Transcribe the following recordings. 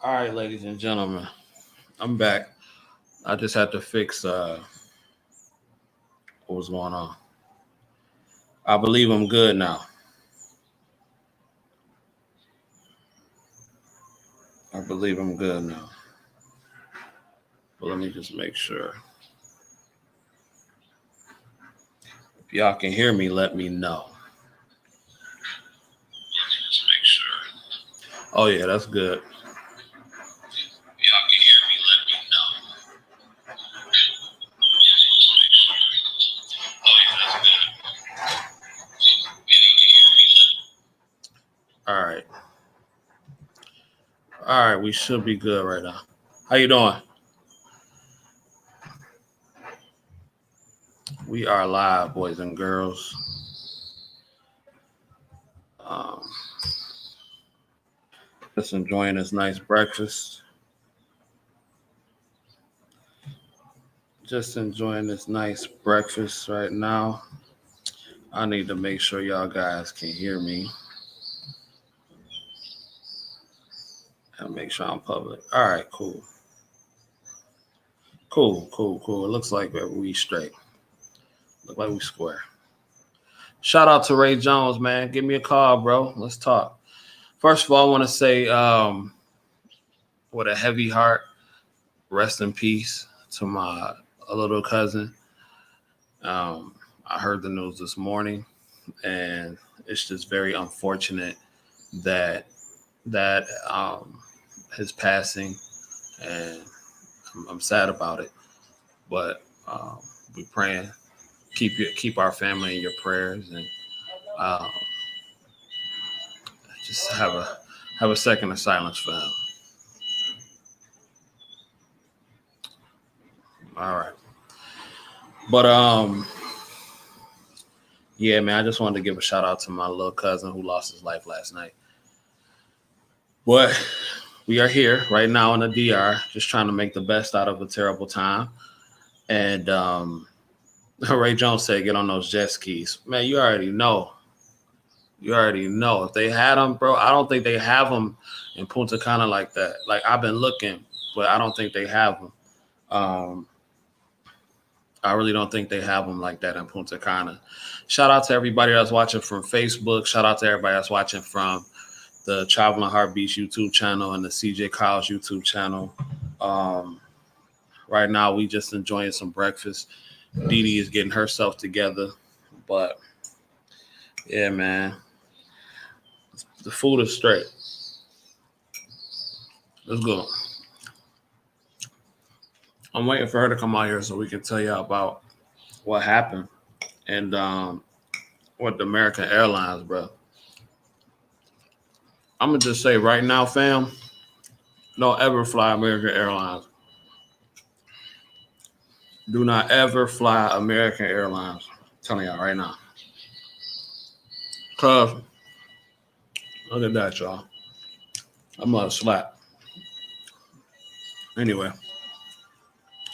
All right, ladies and gentlemen, I'm back. I just had to fix what was going on. I believe I'm good now. I believe I'm good now. But let me just make sure. If y'all can hear me, let me know. Just make sure. Oh yeah, that's good. If y'all can hear me, let me know. Just make sure. Oh yeah, that's good. All right. All right, we should be good right now. How you doing? We are live, boys and girls. Um, just enjoying this nice breakfast. Just enjoying this nice breakfast right now. I need to make sure y'all guys can hear me and make sure I'm public. All right, cool. Cool. It looks like we straight. Look like we square. Shout out to Ray Jones, man. Give me a call, bro. Let's talk. First of all, I want to say, with a heavy heart, rest in peace to my little cousin. I heard the news this morning, and it's just very unfortunate that his passing, and I'm sad about it. But we praying, keep our family in your prayers, and um, just have a second of silence for him. All right, but yeah, man, I just wanted to give a shout out to my little cousin who lost his life last night. But we are here right now in the DR, just trying to make the best out of a terrible time. And Ray Jones said, "Get on those jet skis, man." You already know. You already know. If they had them, bro, I don't think they have them in Punta Cana like that. Like I've been looking, but I don't think they have them. Um, I really don't think they have them like that in Punta Cana. Shout out to everybody that's watching from Facebook. Shout out to everybody that's watching from the Traveling Heartbeats YouTube channel and the CJ Kyle's YouTube channel. Right now, we just enjoying some breakfast. Dee Dee is getting herself together. But, yeah, man. The food is straight. Let's go. I'm waiting for her to come out here so we can tell you about what happened and with the American Airlines, bro. I'm going to just say right now, fam, don't ever fly American Airlines. Do not ever fly American Airlines. I'm telling y'all right now. Cause look at that, y'all. I'm gonna slap. Anyway,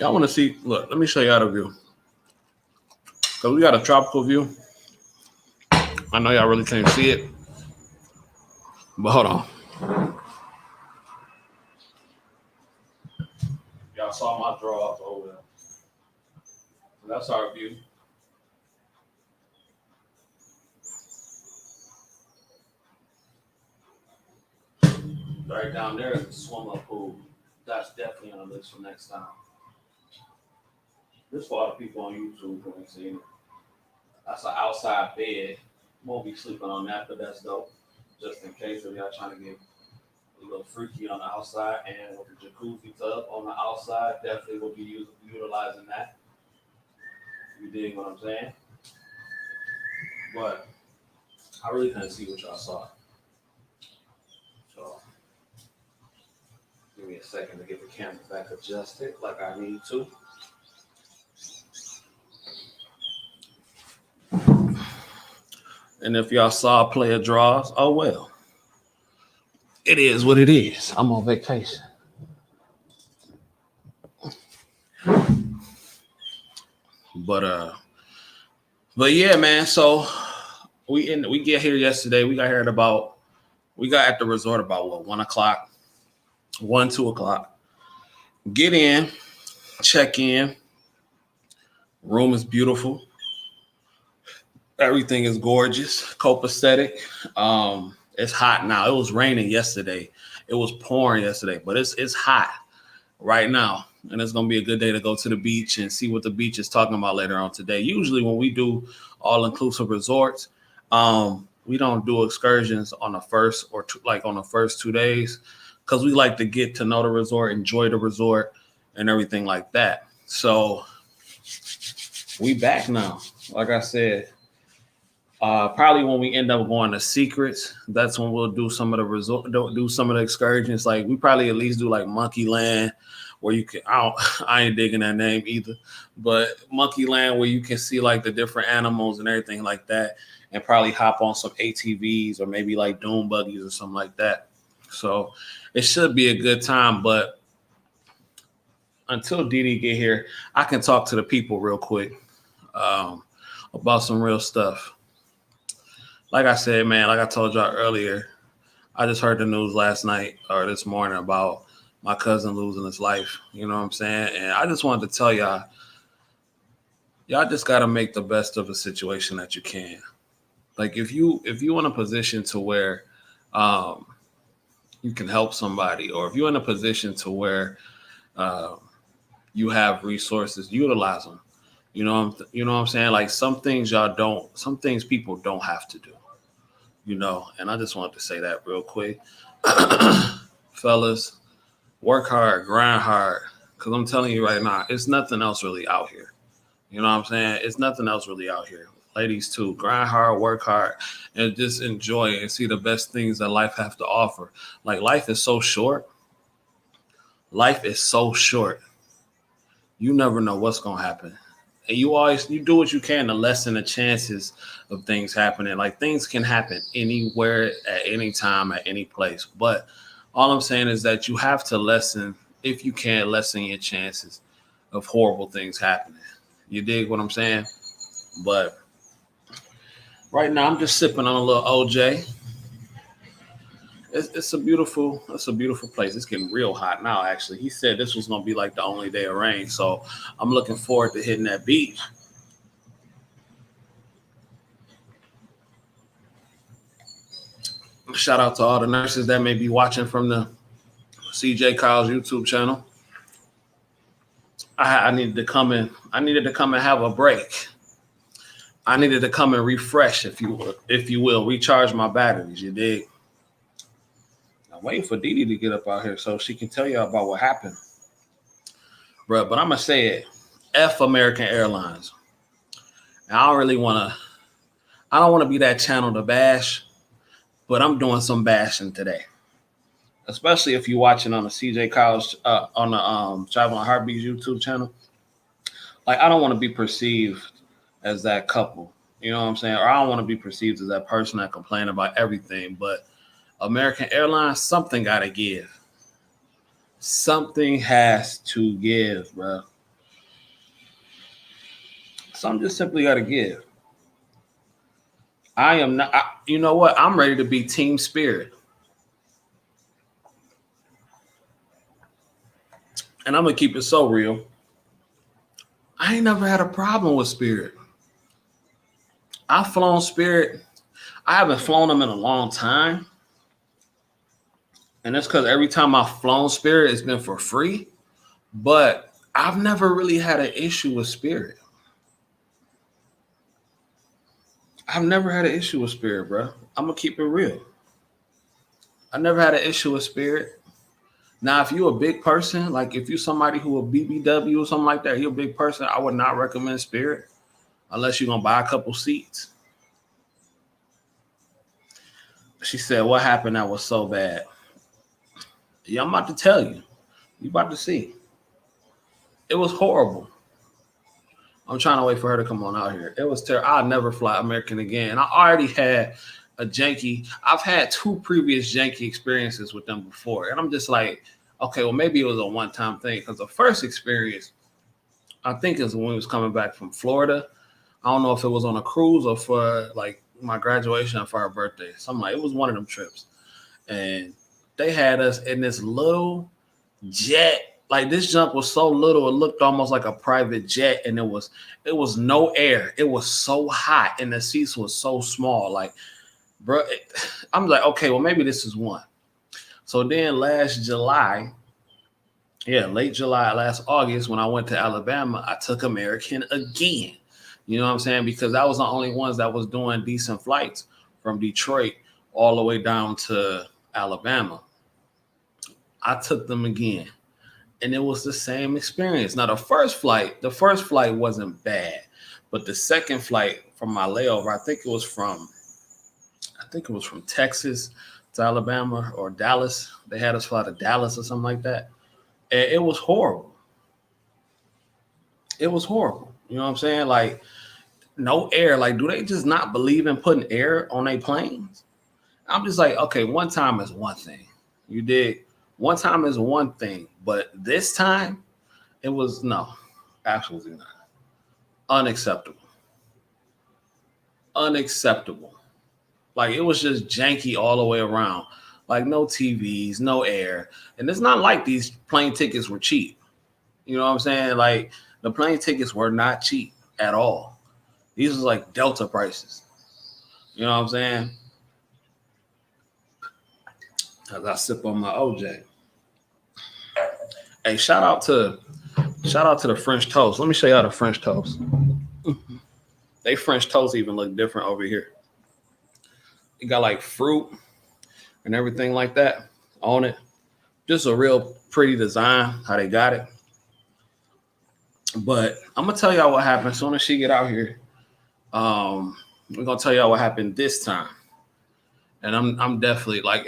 y'all want to see? Look, let me show y'all the view. Cause we got a tropical view. I know y'all really can't see it, but hold on. Y'all saw my draws over there. So that's our view. Right down there is the swim up pool. That's definitely on the list for next time. This for all the people on YouTube who ain't seen it. That's an outside bed. Won't be sleeping on that, but that's dope. Just in case if y'all trying to get a little freaky on the outside, and with the jacuzzi tub on the outside, definitely will be utilizing that. You dig what I'm saying? But I really couldn't see what y'all saw. So give me a second to get the camera back adjusted like I need to. And if y'all saw player draws, oh well. It is what it is. I'm on vacation. But yeah, man. So we get here yesterday. We got at the resort about 1 o'clock. 1, 2 o'clock. Get in, check in. Room is beautiful. Everything is gorgeous, copacetic. It's hot now. It was raining yesterday. It was pouring yesterday, but it's hot right now. And it's going to be a good day to go to the beach and see what the beach is talking about later on today. Usually when we do all-inclusive resorts, we don't do excursions on the first or on the first 2 days because we like to get to know the resort, enjoy the resort, and everything like that. So we back now. Like I said, probably when we end up going to Secrets, that's when we'll do some of the resort, do some of the excursions. Like we probably at least do like Monkey Land, where you can. I ain't digging that name either, but Monkey Land where you can see like the different animals and everything like that, and probably hop on some ATVs or maybe like dune buggies or something like that. So it should be a good time. But until Didi get here, I can talk to the people real quick about some real stuff. Like I said, man, like I told y'all earlier, I just heard the news last night or this morning about my cousin losing his life. You know what I'm saying? And I just wanted to tell y'all just got to make the best of a situation that you can. Like if you in a position to where you can help somebody, or if you're in a position to where you have resources, utilize them. You know what I'm saying? Like some things people don't have to do. And I just wanted to say that real quick. Fellas, work hard, grind hard, because I'm telling you right now, it's nothing else really out here. You know what I'm saying? It's nothing else really out here. Ladies too, grind hard, work hard, and just enjoy it and see the best things that life has to offer. Like life is so short. Life is so short. You never know what's going to happen. And you do what you can to lessen the chances of things happening. Like things can happen anywhere, at any time, at any place. But all I'm saying is that you have to lessen your chances of horrible things happening. You dig what I'm saying? But right now I'm just sipping on a little OJ. It's a beautiful place. It's getting real hot now, actually. He said this was going to be like the only day of rain. So I'm looking forward to hitting that beach. Shout out to all the nurses that may be watching from the CJ Kyle's YouTube channel. I needed to come and have a break. I needed to come and refresh, if you will, recharge my batteries. You dig? I'm waiting for Didi to get up out here so she can tell you about what happened. But I'm going to say it. F American Airlines. And I don't want to be that channel to bash, but I'm doing some bashing today. Especially if you're watching on the CJ College, on the Traveling Heartbeats YouTube channel. Like, I don't want to be perceived as that couple. You know what I'm saying? Or I don't want to be perceived as that person that complain about everything. But American Airlines, something got to give. Something has to give, bro. Something just simply got to give. I am not, you know what? I'm ready to be Team Spirit. And I'm going to keep it so real. I ain't never had a problem with Spirit. I've flown Spirit. I haven't flown them in a long time. And that's because every time I've flown Spirit, it's been for free. But I've never really had an issue with Spirit. I've never had an issue with Spirit, bro. I'm going to keep it real. I never had an issue with Spirit. Now, if you're a big person, like if you're somebody who a BBW or something like that, you're a big person, I would not recommend Spirit unless you're going to buy a couple seats. She said, what happened that was so bad? Yeah, I'm about to tell you. You're about to see. It was horrible. I'm trying to wait for her to come on out here. It was terrible. I'll never fly American again. I already had a janky. I've had 2 previous janky experiences with them before. And I'm just like, okay, well, maybe it was a one-time thing. Because the first experience, I think, is when we was coming back from Florida. I don't know if it was on a cruise or for like my graduation or for our birthday. Something like it was one of them trips. And they had us in this little jet. Like this junk was so little, it looked almost like a private jet, and it was no air. It was so hot, and the seats was so small. Like, bro, I'm like, okay, well maybe this is one. So then last July, late July, last August, when I went to Alabama, I took American again. You know what I'm saying? Because that was the only ones that was doing decent flights from Detroit all the way down to Alabama. I took them again, and it was the same experience. Now the first flight wasn't bad, but the second flight from my layover, I think it was from Texas to Alabama or Dallas. They had us fly to Dallas or something like that. And it was horrible. It was horrible. You know what I'm saying? Like, no air. Like, do they just not believe in putting air on their planes? I'm just like, okay, one time is one thing. You did. One time is one thing. But this time, it was no, absolutely not. Unacceptable. Unacceptable. Like, it was just janky all the way around. Like, no TVs, no air. And it's not like these plane tickets were cheap. You know what I'm saying? Like, the plane tickets were not cheap at all. These was like Delta prices. You know what I'm saying? As I sip on my OJ. Hey, shout out to the French toast. Let me show y'all the French toast. They French toast even look different over here. It got like fruit and everything like that on it. Just a real pretty design, how they got it. But I'm gonna tell y'all what happened as soon as she get out here. We're gonna tell y'all what happened this time. And I'm definitely like,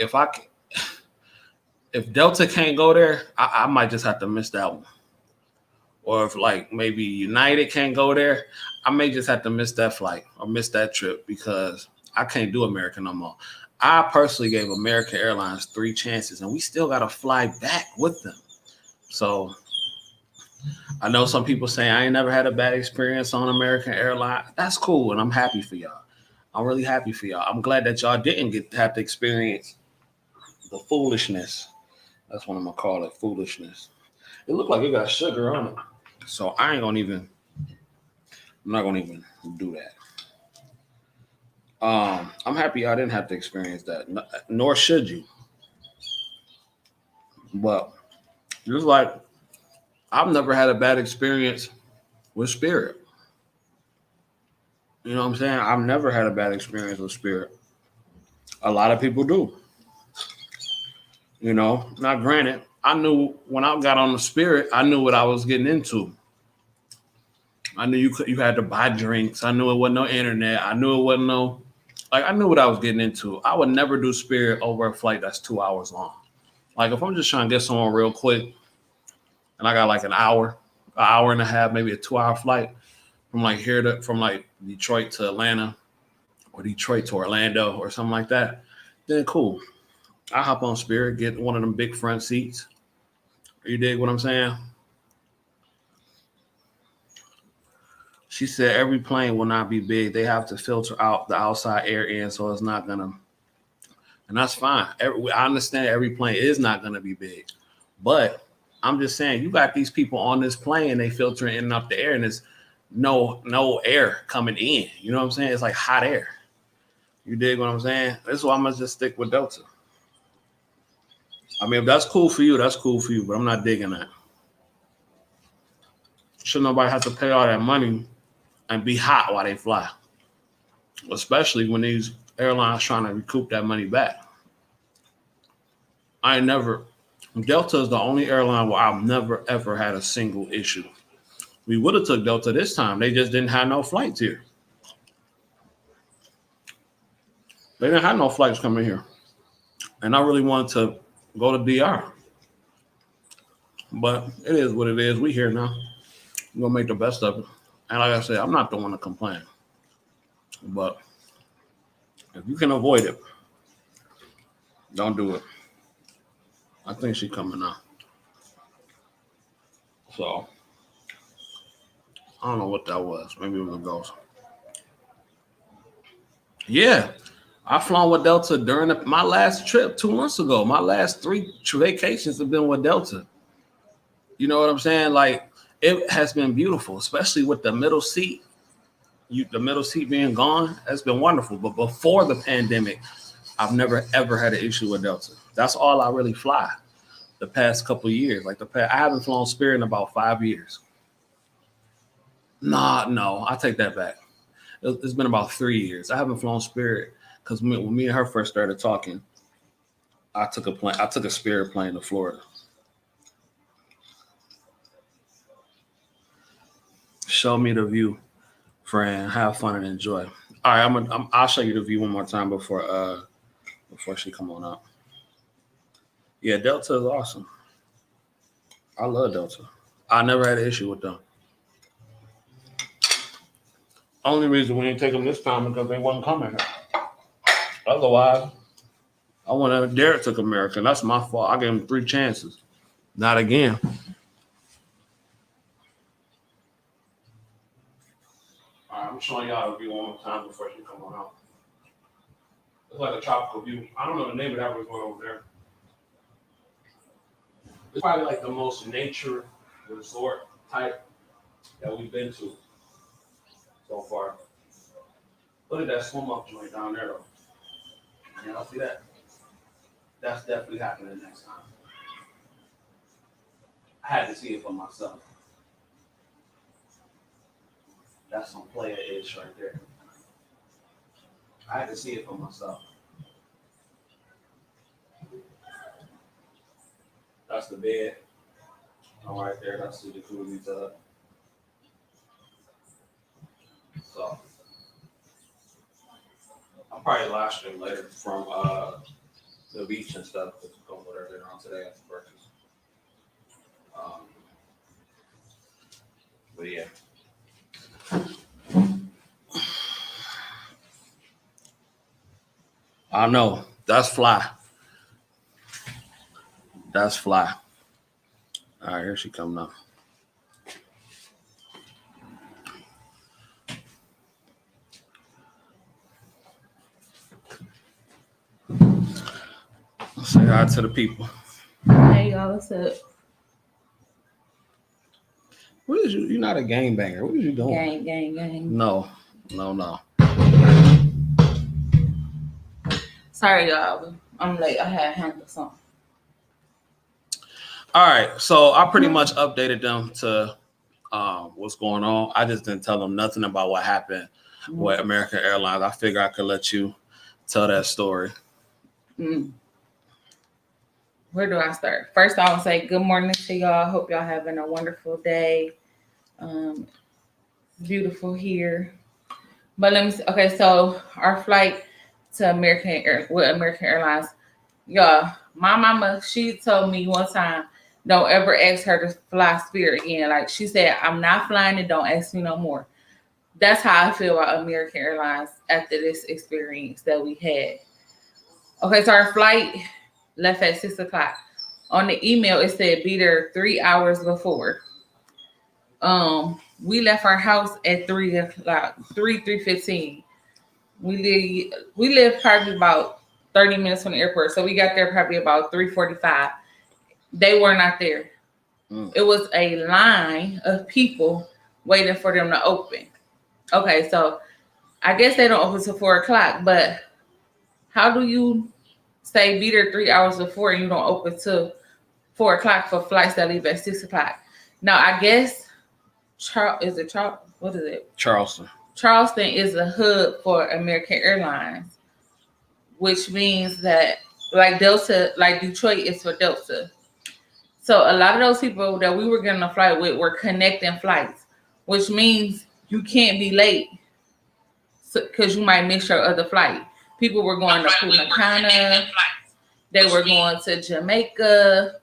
if Delta can't go there, I might just have to miss that one. Or if like maybe United can't go there, I may just have to miss that flight or miss that trip because I can't do American no more. I personally gave American Airlines 3 chances, and we still got to fly back with them. So I know some people saying I ain't never had a bad experience on American Airlines. That's cool, and I'm happy for y'all. I'm really happy for y'all. I'm glad that y'all didn't have to experience the foolishness. That's what I'm gonna call it, foolishness. It looked like it got sugar on it, so I'm not gonna even do that. I'm happy I didn't have to experience that, nor should you. But just like I've never had a bad experience with Spirit. You know what I'm saying? I've never had a bad experience with Spirit. A lot of people do. You know, now granted, I knew when I got on the Spirit, I knew what I was getting into. I knew you had to buy drinks. I knew it wasn't no internet. I knew it wasn't no, like, I knew what I was getting into. I would never do Spirit over a flight that's 2 hours long. Like, if I'm just trying to get someone real quick and I got like an hour and a half, maybe a 2-hour flight from like Detroit to Atlanta or Detroit to Orlando or something like that, then cool. I hop on Spirit, get one of them big front seats. You dig what I'm saying? She said every plane will not be big. They have to filter out the outside air in, so it's not gonna. And that's fine. I understand every plane is not gonna be big, but I'm just saying you got these people on this plane, they filtering in and out the air, and there's no air coming in. You know what I'm saying? It's like hot air. You dig what I'm saying? That's why I'm gonna just stick with Delta. I mean, if that's cool for you, that's cool for you, but I'm not digging that. Should nobody have to pay all that money and be hot while they fly? Especially when these airlines trying to recoup that money back. Delta is the only airline where I've never ever had a single issue. We would have took Delta this time. They just didn't have no flights here. They didn't have no flights coming here. And I really wanted to go to DR. But it is what it is. We here now. We're going to make the best of it. And like I said, I'm not the one to complain. But if you can avoid it, don't do it. I think she's coming now. So, I don't know what that was. Maybe it was a ghost. Yeah. I've flown with Delta during my last trip 2 months ago. My last 3 vacations have been with Delta. You know what I'm saying? Like, it has been beautiful, especially with the middle seat. The middle seat being gone has been wonderful. But before the pandemic, I've never ever had an issue with Delta. That's all I really fly. The past couple of years, I haven't flown Spirit in about 5 years. Nah, no, I take that back. It's been about 3 years. I haven't flown Spirit because when me and her first started talking, I took a Spirit plane to Florida. Show me the view, friend. Have fun and enjoy. All right, I'll show you the view one more time before she come on up. Yeah, Delta is awesome. I love Delta. I never had an issue with them. Only reason we didn't take them this time is because they wasn't coming. Otherwise, I wouldn't have dared took American. That's my fault. I gave them 3 chances. Not again. All right, I'm showing y'all a view one more time before she come on out. It's like a tropical view. I don't know the name of that resort over there. It's probably like the most nature resort type that we've been to so far. Look at that swim up joint down there, though. Y'all see that? That's definitely happening next time. I had to see it for myself. That's some player ish right there. I had to see it for myself. That's the bed. All right there. That's the jacuzzi tub. So I'll probably live stream later from the beach and stuff. Go whatever they're on today after breakfast. But yeah. I know. That's fly. That's fly. All right, here she comes now. Say hi to the people. Hey y'all, what's up? What is you? You're not a gangbanger. What is you doing? Gang. No. Sorry, y'all. I'm late. I had handled something. All right, so I pretty much updated them to what's going on. I just didn't tell them nothing about what happened with American Airlines. I figured I could let you tell that story. Where do I start? First, I will say good morning to y'all. Hope y'all having a wonderful day. Beautiful here. But let me see. Okay, so our flight to American Airlines, y'all. My mama, she told me one time, don't ever ask her to fly Spirit again. Like she said, I'm not flying it. Don't ask me no more. That's how I feel about American Airlines after this experience that we had. Okay, so our flight left at 6 o'clock. On the email, it said be there 3 hours before. We left our house at 3 o'clock, 3:15. We live probably about 30 minutes from the airport, so we got there probably about 3:45. They were not there. It was a line of people waiting for them to open. Okay, so I guess they don't open till 4 o'clock, but how do you say be there 3 hours before and you don't open till 4 o'clock for flights that leave at 6 o'clock? Now, I guess what is it? Charleston. Charleston is a hub for American Airlines, which means that like Delta, like Detroit is for Delta. So a lot of those people that we were getting a flight with were connecting flights, which means you can't be late because you might miss your other flight. People were going to Punta Cana. They were going to Jamaica,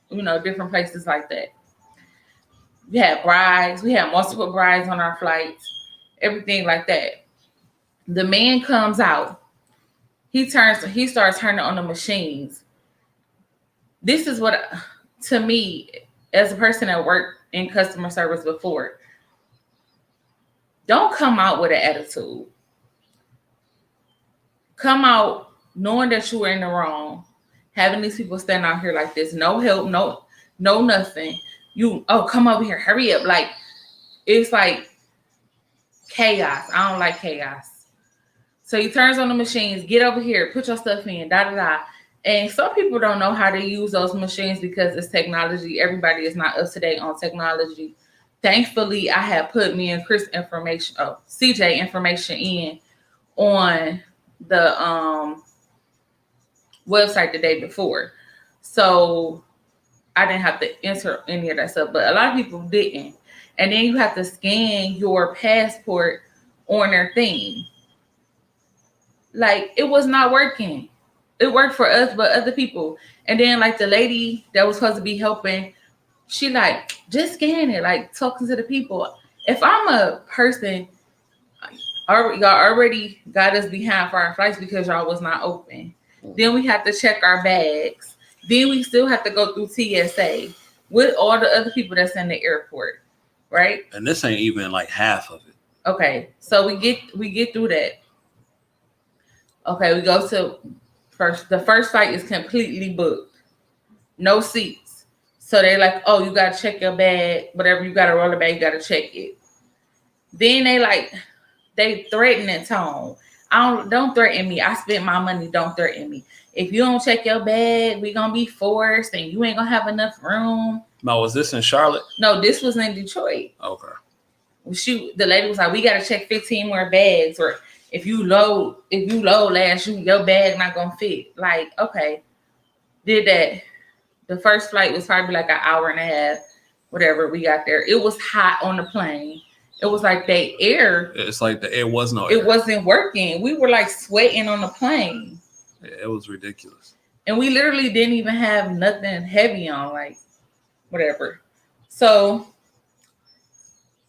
different places like that. We had brides. We had multiple brides on our flights, everything like that. The man comes out. He starts turning on the machines. This is what, to me, as a person that worked in customer service before, don't come out with an attitude. come out knowing that you were in the wrong, having these people stand out here like this, no help, no nothing. You come over here, hurry up. Like it's like chaos. I don't like chaos. So he turns on the machines, get over here, put your stuff in, da da da. And some people don't know how to use those machines because it's technology. Everybody is not up to date on technology. Thankfully, I had put me and Chris information, CJ information in on the website the day before. So I didn't have to enter any of that stuff, but a lot of people didn't. And then you have to scan your passport on their thing. Like, it was not working. It worked for us, but other people. And then, like, the lady that was supposed to be helping, she, like, just scan it, like, talking to the people. If I'm a person, y'all already got us behind for our flights because y'all was not open. Then we have to check our bags. Then we still have to go through TSA with all the other people that's in the airport, right? And this ain't even like half of it. Okay, so we get through that. Okay, we go to the first flight is completely booked. No seats. So they're like, oh, you gotta check your bag, whatever, you gotta roll the bag, you gotta check it. Then they threatening tone. Don't threaten me. I spent my money, don't threaten me. If you don't check your bag, we gonna be forced and you ain't gonna have enough room. No, was this in Charlotte? No, this was in Detroit. Okay. The lady was like, we gotta check 15 more bags, or if you load last, your bag not gonna fit. Like, okay. Did that. The first flight was probably like an hour and a half, whatever. We got there. It was hot on the plane. It was like It's like the air was no air. It wasn't working. We were like sweating on the plane. Yeah, it was ridiculous. And we literally didn't even have nothing heavy on, like whatever. So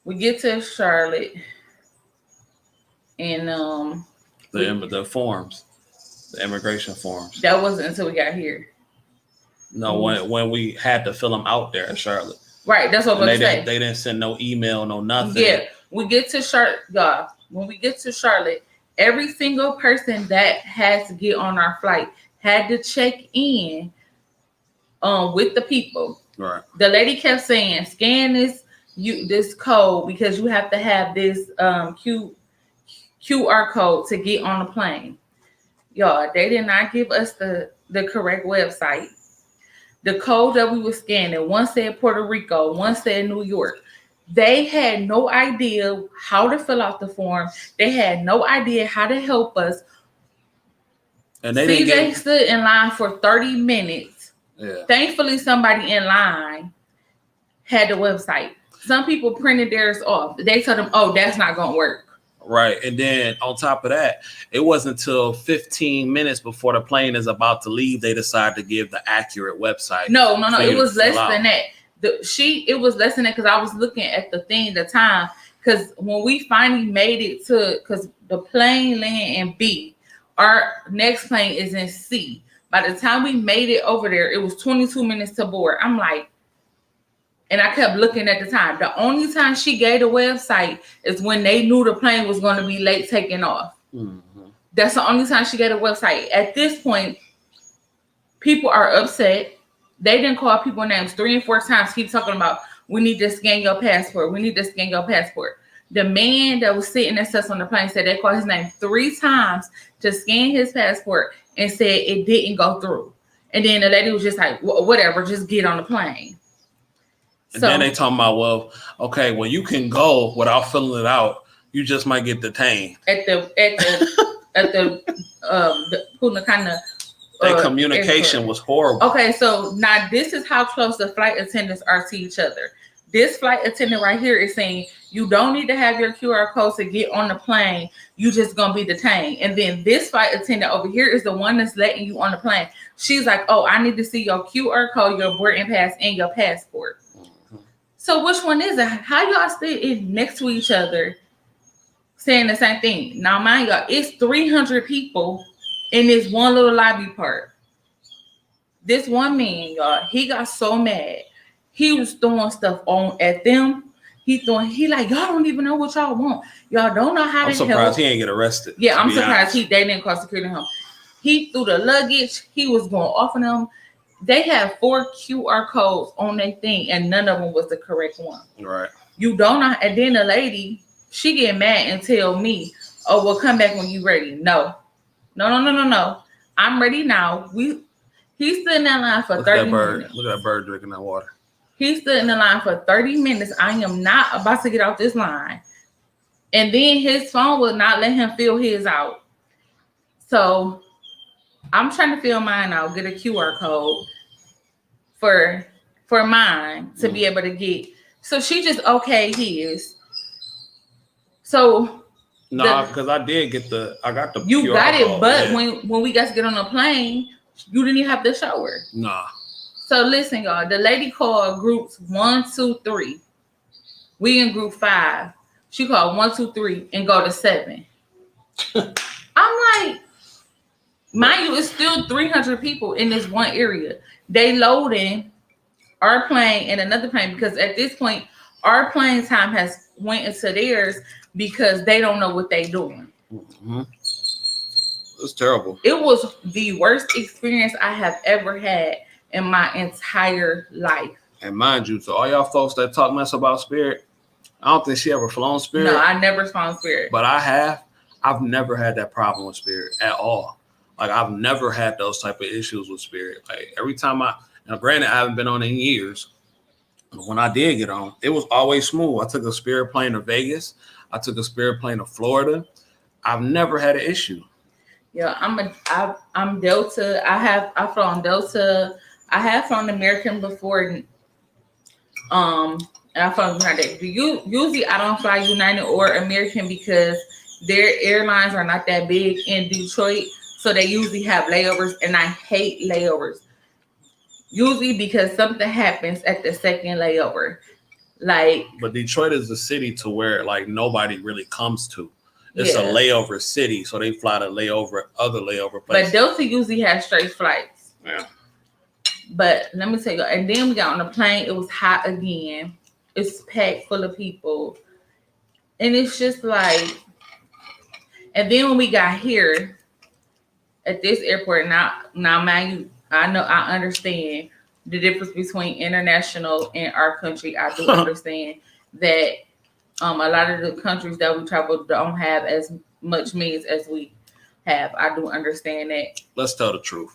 we get to Charlotte and the forms, the immigration forms. That wasn't until we got here. No, when we had to fill them out there in Charlotte. Right, that's what I'm saying. They didn't send no email, no nothing. Yeah, we get to Charlotte, y'all. When we get to Charlotte, every single person that has to get on our flight had to check in with the people. Right. The lady kept saying, scan this code because you have to have this QR code to get on the plane. Y'all, they did not give us the correct website. The code that we were scanning, one said Puerto Rico, one said New York. They had no idea how to fill out the form. They had no idea how to help us. And CJ stood in line for 30 minutes. Yeah. Thankfully, somebody in line had the website. Some people printed theirs off. They told them, oh, that's not going to work. Right. And then on top of that, it wasn't until 15 minutes before the plane is about to leave, they decide to give the accurate website. No. It was less than that. It was less than that because I was looking at the thing, the time. Because when we finally made it because the plane landed in B, our next plane is in C. By the time we made it over there, it was 22 minutes to board. I'm like, and I kept looking at the time. The only time she gave the website is when they knew the plane was going to be late taking off. Mm-hmm. That's the only time she gave the website. At this point, people are upset. They didn't call people names 3 and 4 times. Keep talking about, we need to scan your passport. We need to scan your passport. The man that was sitting next to us on the plane said they called his name 3 times to scan his passport and said it didn't go through. And then the lady was just like, whatever, just get on the plane. And then they talking about, well, okay, well, you can go without filling it out. You just might get detained. At the Punta Cana. That communication was horrible. Okay, so now this is how close the flight attendants are to each other. This flight attendant right here is saying you don't need to have your QR code to get on the plane. You just gonna be detained. And then this flight attendant over here is the one that's letting you on the plane. She's like, oh, I need to see your QR code, your boarding pass, and your passport. So which one is it? How y'all sitting next to each other saying the same thing? Now, mind y'all, it's 300 people in this one little lobby part. This one man, y'all, he got so mad. He was throwing stuff at them. He like, y'all don't even know what y'all want. Y'all don't know how to help. I'm surprised he ain't get arrested. Yeah, I'm surprised they didn't call security home. He threw the luggage. He was going off on them. They had 4 QR codes on their thing, and none of them was the correct one. Right. You don't know. And then the lady, she get mad and tell me, "Oh, well, come back when you ready." No. I'm ready now. He stood in that line for 30 minutes. Look at that bird drinking that water. He stood in the line for 30 minutes. I am not about to get off this line. And then his phone will not let him fill his out. So I'm trying to fill mine out, get a QR code for mine to be able to get. So she just okay his. So no, because I got the you QR got it, code, but yeah. when we got to get on the plane, you didn't even have to show her. Nah. So listen, y'all. The lady called groups 1, 2, 3. We in group 5. She called 1, 2, 3 and go to 7. I'm like, mind you, it's still 300 people in this one area. They loading our plane and another plane because at this point, our plane time has went into theirs because they don't know what they doing. Mm-hmm. It's terrible. It was the worst experience I have ever had in my entire life. And mind you, to all y'all folks that talk mess about Spirit, I don't think she ever flown Spirit. No, I never flown Spirit. But I have. I've never had that problem with Spirit at all. Like, I've never had those type of issues with Spirit. Like, every time now granted, I haven't been on in years. But when I did get on, it was always smooth. I took a Spirit plane to Vegas. I took a Spirit plane to Florida. I've never had an issue. Yeah, I'm Delta. I've flown Delta. I have flown American before. And I flown United. Usually I don't fly United or American because their airlines are not that big in Detroit. So they usually have layovers, and I hate layovers. Usually because something happens at the second layover. But Detroit is a city to where like nobody really comes to. It's a layover city, so they fly to other layover places. But Delta usually has straight flights. Yeah. But let me tell you, and then we got on the plane. It was hot again. It's packed full of people, and it's just like. And then when we got here at this airport, now mind you, I understand the difference between international and our country. I do understand that a lot of the countries that we travel don't have as much means as we have. I do understand that. Let's tell the truth.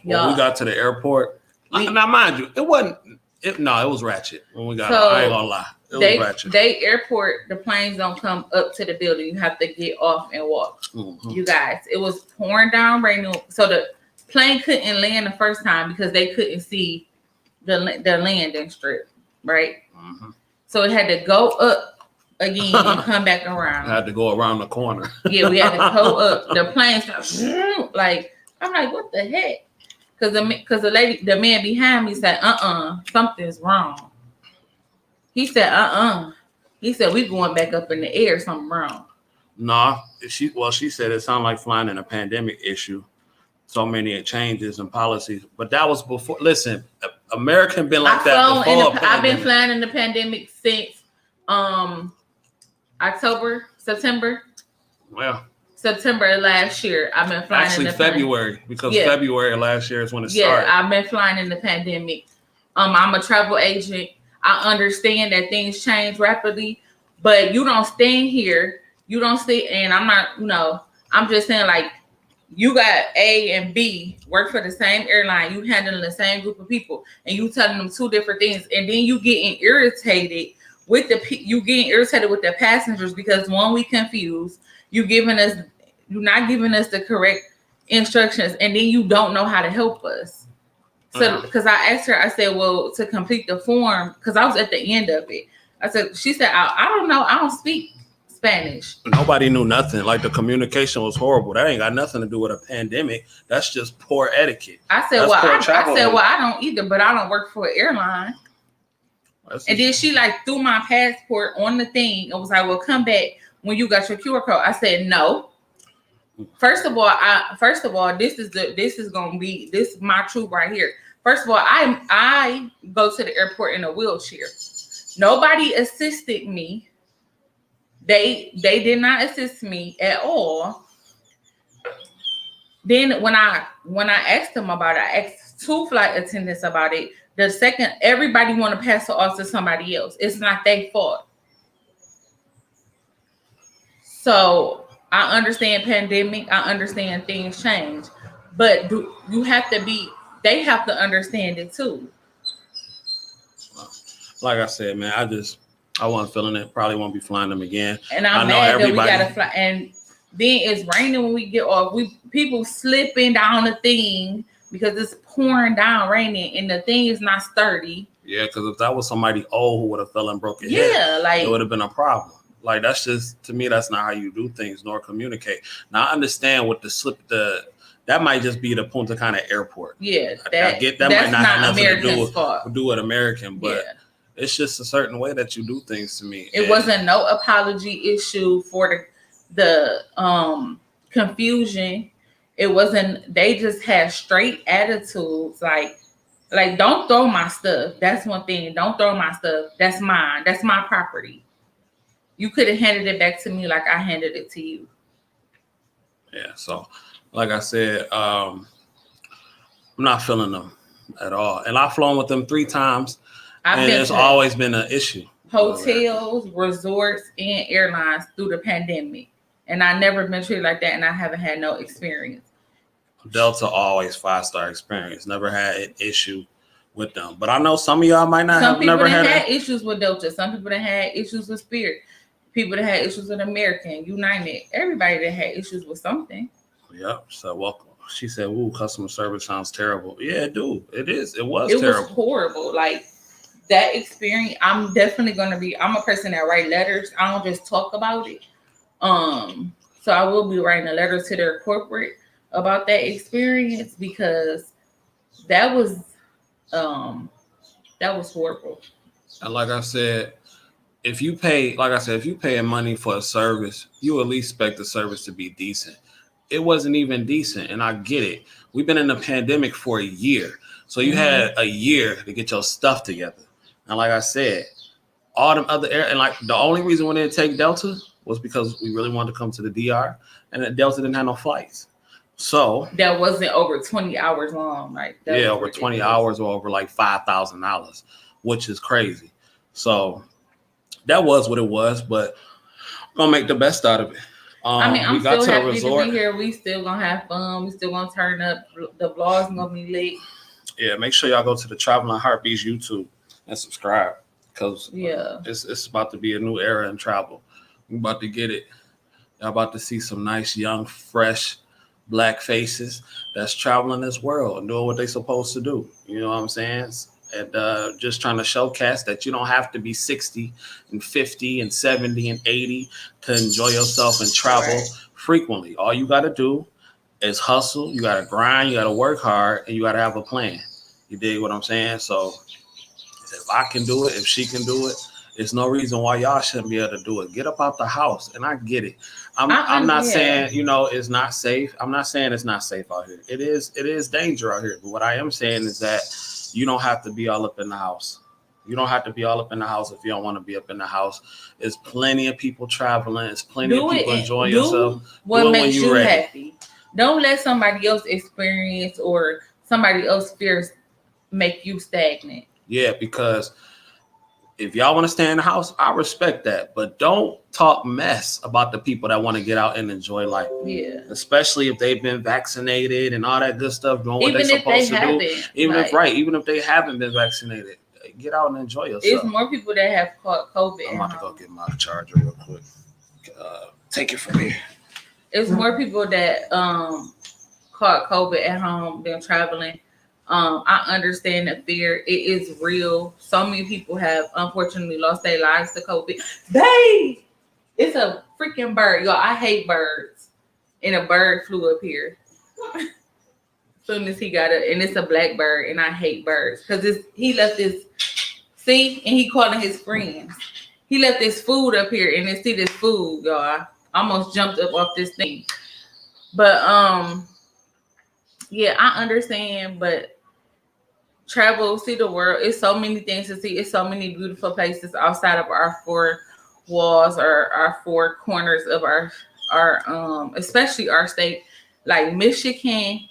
When we got to the airport, now mind you, it was ratchet when we got. I ain't gonna lie, it was ratchet. Airport, the planes don't come up to the building. You have to get off and walk. Mm-hmm. You guys, it was pouring down raining, so the plane couldn't land the first time because they couldn't see the landing strip, right? Mm-hmm. So it had to go up again and come back around. I had to go around the corner. Yeah, we had to go up. The plane started like, I'm like, what the heck? Because the man behind me said, something's wrong. He said, He said, we going back up in the air, something wrong. Nah, she said it sounded like flying in a pandemic issue. So many changes and policies. But that was before. Listen, American been like that before. I've been flying in the pandemic since September. Well, September last year. I've been flying in the February because February last year is when it started. Yeah, I've been flying in the pandemic. I'm a travel agent. I understand that things change rapidly, but you don't stand here. You don't stay, and I'm not, I'm just saying like you got A and B work for the same airline. You handling the same group of people, and you telling them two different things, and then you getting irritated with the passengers because one, we confused. You're not giving us the correct instructions, and then you don't know how to help us. So, because I asked her, I said, well, to complete the form, because I was at the end of it. She said, I don't know. I don't speak Spanish. Nobody knew nothing. Like the communication was horrible. That ain't got nothing to do with a pandemic. That's just poor etiquette. I said, I don't either, but I don't work for an airline. And then she like threw my passport on the thing and was like, well, come back when you got your QR code. I said, no. First of all, this is my truth right here. First of all, I go to the airport in a wheelchair. Nobody assisted me. They did not assist me at all. Then when I asked them about it, I asked 2 flight attendants about it. The second, everybody want to pass it off to somebody else. It's not their fault. So I understand pandemic. I understand things change, but you have to be? They have to understand it too. Like I said, man, I wasn't feeling it. Probably won't be flying them again. And I'm mad that we gotta fly. And then it's raining when we get off. People slipping down the thing because it's pouring down, raining, and the thing is not sturdy. Yeah, because if that was somebody old who would have fell and broke your head, like it would have been a problem. Like that's just, to me, that's not how you do things nor communicate. Now I understand what that might just be the Punta Cana airport. Yeah, I get that might not have nothing to do with American, but it's just a certain way that you do things to me. It wasn't no apology issue for the confusion. It wasn't. They just had straight attitudes, like don't throw my stuff. That's one thing. Don't throw my stuff. That's mine. That's my property. You could have handed it back to me like I handed it to you. Yeah. So, like I said, I'm not feeling them at all, and I've flown with them 3 times. And it's always been an issue. Hotels, resorts, and airlines through the pandemic. And I never been treated like that, and I haven't had no experience. Delta always 5-star experience. Never had an issue with them. But I know some of y'all might not have never had issues with Delta. Some people that had issues with Spirit. People that had issues with American, you name it. Everybody that had issues with something. Yep. So welcome. She said, "Ooh, customer service sounds terrible." Yeah, dude. It is. It was terrible. It was horrible. Like, that experience, I'm definitely going to be, I'm a person that write letters. I don't just talk about it. So I will be writing a letter to their corporate about that experience, because that was horrible. And like I said, if you pay money for a service, you at least expect the service to be decent. It wasn't even decent, and I get it. We've been in the pandemic for a year. So you had a year to get your stuff together. And like I said, all them other and like the only reason we didn't take Delta was because we really wanted to come to the DR, and Delta didn't have no flights. So that wasn't over 20 hours long. Like over 20 hours or over like $5,000, which is crazy. So that was what it was, but we're gonna make the best out of it. I'm still happy to be here. We still gonna have fun. We still gonna turn up. The vlog's gonna be lit. Yeah, make sure y'all go to the Traveling Heartbeats YouTube and subscribe, because it's about to be a new era in travel. We're about to get it. Y'all about to see some nice, young, fresh Black faces that's traveling this world and doing what they're supposed to do. You know what I'm saying? And just trying to showcase that you don't have to be 60 and 50 and 70 and 80 to enjoy yourself and travel frequently. All you got to do is hustle. You got to grind. You got to work hard, and you got to have a plan. You dig what I'm saying? So if I can do it, if she can do it, there's no reason why y'all shouldn't be able to do it. Get up out the house. And I get it. I'm not saying, it's not safe. I'm not saying it's not safe out here. It is danger out here. But what I am saying is that you don't have to be all up in the house. You don't have to be all up in the house if you don't want to be up in the house. There's plenty of people traveling. There's plenty of people enjoying yourself. What makes you happy. Don't let somebody else experience or somebody else fears make you stagnant. Yeah, because if y'all want to stay in the house, I respect that. But don't talk mess about the people that want to get out and enjoy life. Yeah. Especially if they've been vaccinated and all that good stuff, doing what they're supposed to do. Even if they haven't been vaccinated, get out and enjoy yourself. There's more people that have caught COVID. I'm about to go get my charger real quick. Take it from here. It's more people that caught COVID at home than traveling. I understand the fear. It is real. So many people have unfortunately lost their lives to COVID. It's a freaking bird. Y'all, I hate birds. And a bird flew up here. As soon as he got it, and it's a black bird, and I hate birds. Because he left this, and he calling his friends. He left this food up here, and they see this food, y'all. I almost jumped up off this thing. But yeah, I understand, but travel, see the world. It's so many things to see. It's so many beautiful places outside of our four walls or our four corners of our especially our state, like Michigan.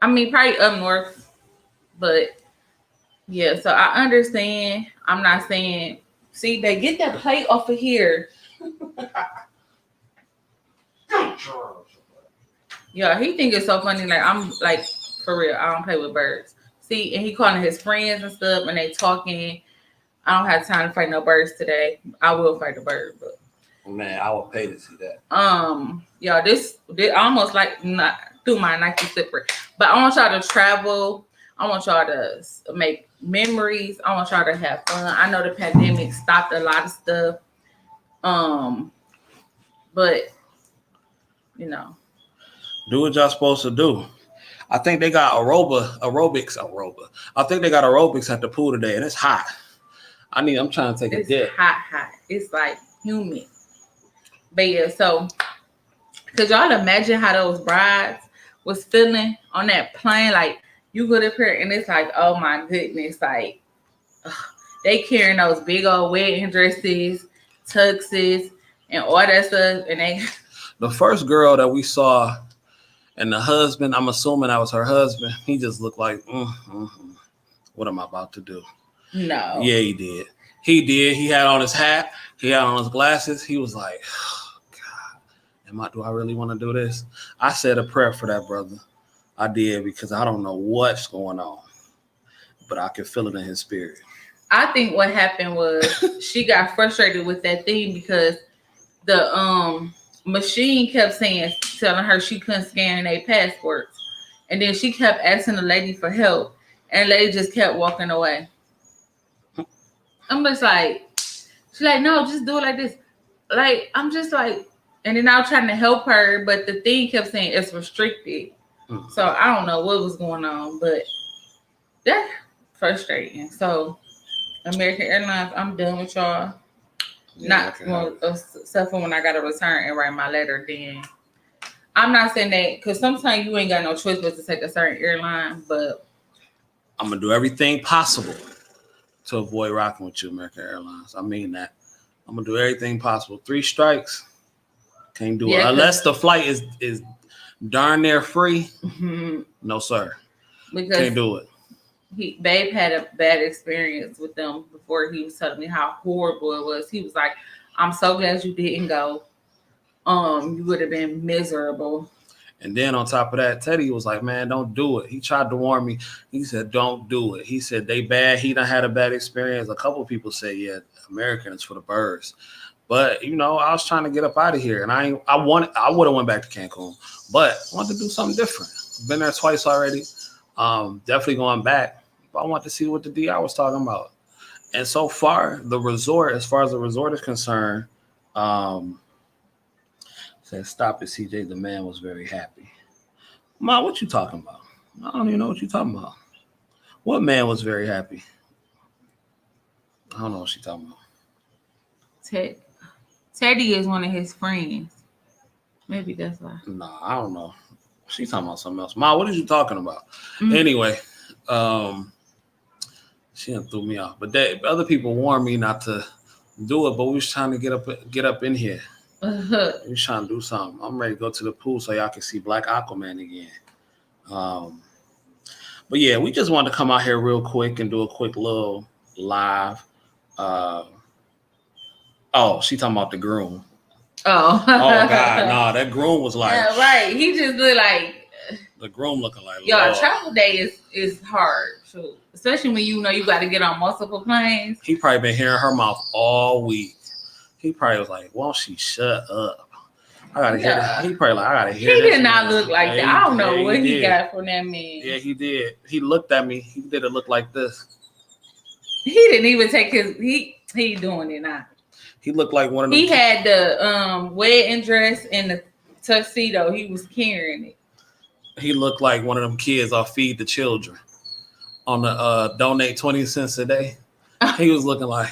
I mean, probably up north, but yeah. So I understand. I'm not saying. See, they get that plate off of here. Yeah, he think it's so funny. Like I'm like for real. I don't play with birds. See, and he calling his friends and stuff, and they talking. I don't have time to fight no birds today. I will fight a bird, but Man, I would pay to see that. yeah, this almost like not through my Nike slipper, but I want y'all to travel. I want y'all to make memories. I want y'all to have fun. I know the pandemic stopped a lot of stuff, but you know, do what y'all supposed to do. I think they got aerobics. I think they got aerobics at the pool today, and it's hot. I'm trying to take a dip. Hot. It's like humid. But yeah, so could y'all imagine how those brides was feeling on that plane? Like you go up here and it's like, oh my goodness, like they carrying those big old wedding dresses, tuxes, and all that stuff. And they the first girl that we saw, and the husband, I'm assuming that was her husband. He just looked like, what am I about to do? No. Yeah, he did. He had on his hat. He had on his glasses. He was like, oh, God, do I really want to do this? I said a prayer for that brother. I did, because I don't know what's going on, but I can feel it in his spirit. I think what happened was she got frustrated with that thing because the machine kept telling her she couldn't scan their passports, and then she kept asking the lady for help, and the lady just kept walking away. I'm just like, she's like, no, just do it like this. Like, I'm just like, and then I was trying to help her, but the thing kept saying it's restricted. So I don't know what was going on, but that's frustrating. So American Airlines, I'm done with y'all. Yeah, except for when I got to return and write my letter. Then I'm not saying that because sometimes you ain't got no choice but to take a certain airline, but I'm gonna do everything possible to avoid rocking with you, American Airlines. I mean that. I'm gonna do everything possible. 3 strikes, can't do it unless the flight is darn near free. Mm-hmm. No sir, because can't do it. Babe had a bad experience with them before. He was telling me how horrible it was. He was like, I'm so glad you didn't go. You would have been miserable. And then on top of that, Teddy was like, man, don't do it. He tried to warn me. He said, don't do it. He said, they bad. He done had a bad experience. A couple of people say, yeah, American is for the birds. But, I was trying to get up out of here. And I would have went back to Cancun. But I wanted to do something different. Been there twice already. Definitely going back. But I want to see what the DR was talking about. And so far, the resort, as far as the resort is concerned, said, stop it, CJ. The man was very happy. Ma, what you talking about? I don't even know what you talking about. What man was very happy? I don't know what she talking about. Teddy is one of his friends. Maybe that's why. Nah, I don't know. She's talking about something else. Ma, what are you talking about? Mm-hmm. Anyway, she done threw me off. But other people warned me not to do it, but we was trying to get up in here. We was trying to do something. I'm ready to go to the pool so y'all can see Black Aquaman again. But yeah, we just wanted to come out here real quick and do a quick little live. She talking about the groom. Oh God, no, that groom was like, yeah, right. He just looked like the groom looking like, y'all. Travel day is hard, too. Especially when you got to get on multiple planes. He probably been hearing her mouth all week. He probably was like, won't she shut up? I gotta hear that. He probably like, I gotta hear that. He did not look like that. I don't know what he got from that man. Yeah, he did. He looked at me. He did it look like this. He didn't even take his he doing it now. He looked like one of them. He had the wedding dress and the tuxedo. He was carrying it. He looked like one of them kids off Feed the Children on the donate 20 cents a day. He was looking like,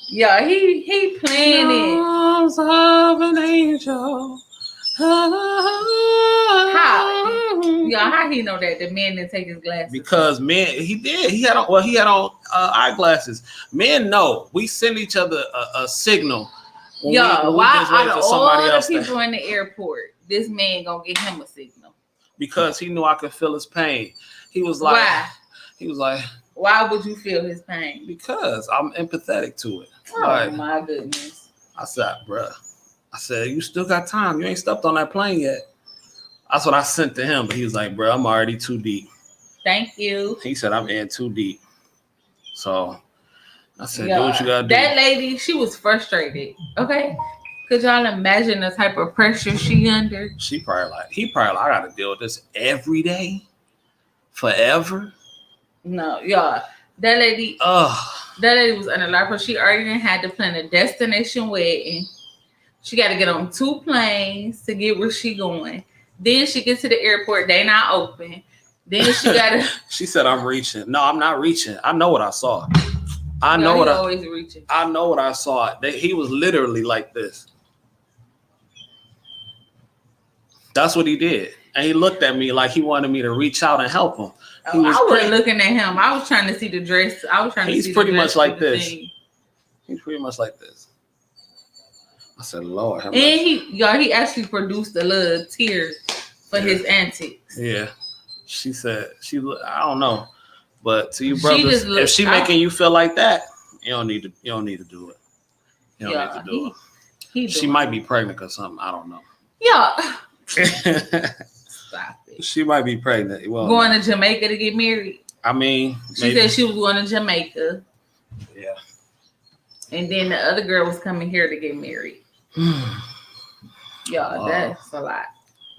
yeah, he playing it. Of an angel. How he know that the man didn't take his glasses? Because men, he did. He had on eyeglasses. Men know. We send each other a signal. Why out of all the people in the airport, this man gonna get him a signal? Because he knew I could feel his pain. He was like, why? He was like, why would you feel his pain? Because I'm empathetic to it. Oh my goodness. I said, bruh. I said, you still got time. You ain't stepped on that plane yet. That's what I sent to him. But he was like, bro, I'm already too deep. Thank you. He said, I'm in too deep. So I said, do what you got to do. That lady, she was frustrated. Okay. Could y'all imagine the type of pressure she under? He probably like, I got to deal with this every day, forever. No, y'all. That lady was under a lot of pressure. She already had to plan a destination wedding. She got to get on 2 planes to get where she going. Then she gets to the airport. They not open. Then she got to... She said, I'm reaching. No, I'm not reaching. I know what I saw. I know what I saw. He was literally like this. That's what he did. And he looked at me like he wanted me to reach out and help him. I wasn't looking at him. I was trying to see the dress. He's pretty much like this. He's pretty much like this. I said, Lord. And he actually produced a little tear for his antics. Yeah. She said, I don't know. But to you brothers, if she making you feel like that, you don't need to do it. You don't need to do it. She might be pregnant or something. I don't know. Yeah. Stop it. She might be pregnant. Well, going to Jamaica to get married. I mean, she said she was going to Jamaica. Yeah. And then the other girl was coming here to get married. Y'all, that's a lot.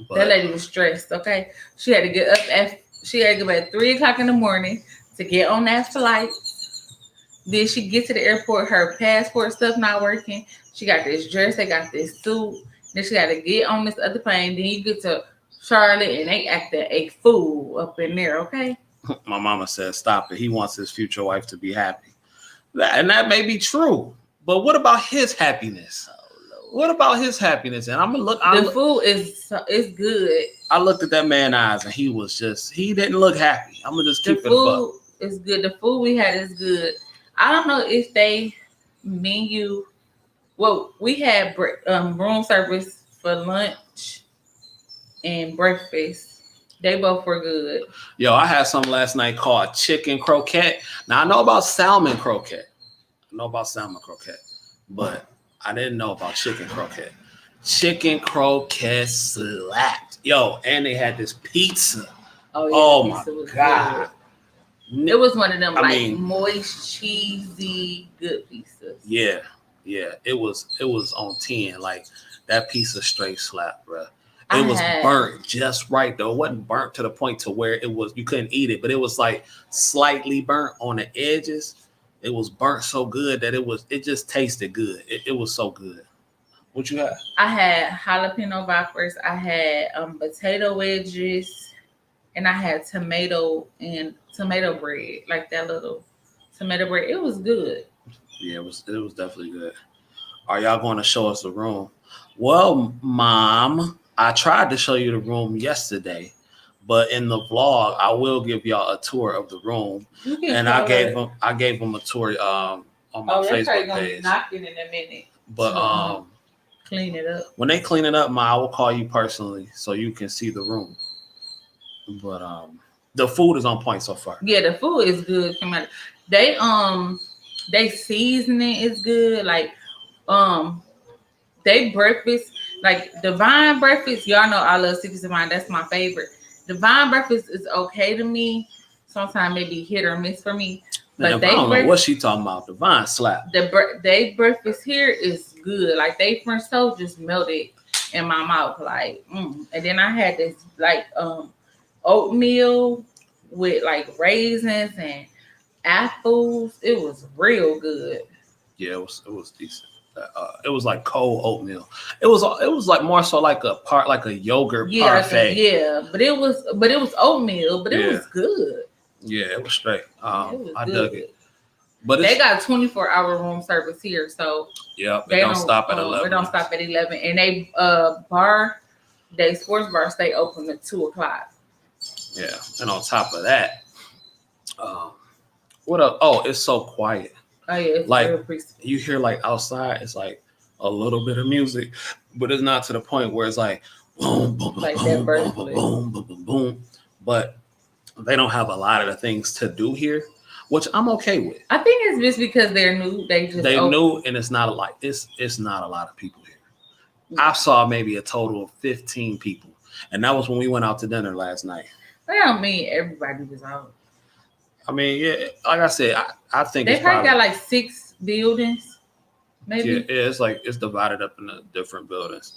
But that lady was stressed. Okay, she had to get up at 3:00 in the morning to get on that flight. Then she gets to the airport. Her passport stuff not working. She got this dress. They got this suit. Then she got to get on this other plane. Then you get to Charlotte and they acting a fool up in there. Okay. My mama said, "Stop it." He wants his future wife to be happy, and that may be true. But what about his happiness? What about his happiness? And I'm gonna look. The food is good. I looked at that man's eyes, and he didn't look happy. I'm gonna just keep it. The food is good. The food we had is good. I don't know if they menu. Well, we had room service for lunch and breakfast. They both were good. Yo, I had some last night called chicken croquette. Now I know about salmon croquette. But I didn't know about chicken croquette. Chicken croquette slapped. Yo, and they had this pizza. Oh my God. Good. It was one of them moist, cheesy, good pizzas. Yeah. It was on 10. Like that pizza straight slap, bro. It was burnt just right though. It wasn't burnt to the point to where you couldn't eat it, but it was like slightly burnt on the edges. It was burnt so good that it just tasted good. It was so good. What you had? I had jalapeno poppers. I had potato wedges, and I had tomato bread, like that little tomato bread. It was good. Yeah, it was definitely good. Are y'all going to show us the room? Well, Mom, I tried to show you the room yesterday. But in the vlog, I will give y'all a tour of the room, and I gave them a tour on my Facebook page. Knocking in a minute. But clean it up. When they clean it up, I will call you personally so you can see the room. But the food is on point so far. Yeah, the food is good. They seasoning is good. Like they breakfast, like Divine breakfast. Y'all know I love Secrets of Mine. That's my favorite. Divine breakfast is okay to me. Sometimes maybe hit or miss for me. But I don't know what she talking about. Divine slap. They breakfast here is good. Like they French toast just melted in my mouth. Like, And then I had this like oatmeal with like raisins and apples. It was real good. Yeah, it was decent. It was like cold oatmeal. It was like more so like a yogurt parfait. Yeah, but it was oatmeal, but it was good. Yeah, it was straight. I dug it. But they got 24-hour room service here, so they don't stop at 11. They don't stop at 11, and they bar They sports bar stay open at 2 o'clock. Yeah, and on top of that, um, what up? Oh, it's so quiet. Oh yeah, it's Like real peaceful. you hear like outside, it's like a little bit of music, but it's not to the point where it's like boom, boom, boom, Like that boom, boom, bird boom, flick. boom, boom, boom, boom. But they don't have a lot of the things to do here, which I'm okay with. I think it's just because they're new. They knew, and it's not a lot. It's not a lot of people here. I saw maybe a total of 15 people, and that was when we went out to dinner last night. Well, I don't mean everybody was out. I mean, yeah, like I said, I think They it's probably got like 6 buildings, maybe. yeah, it's like it's divided up into different buildings.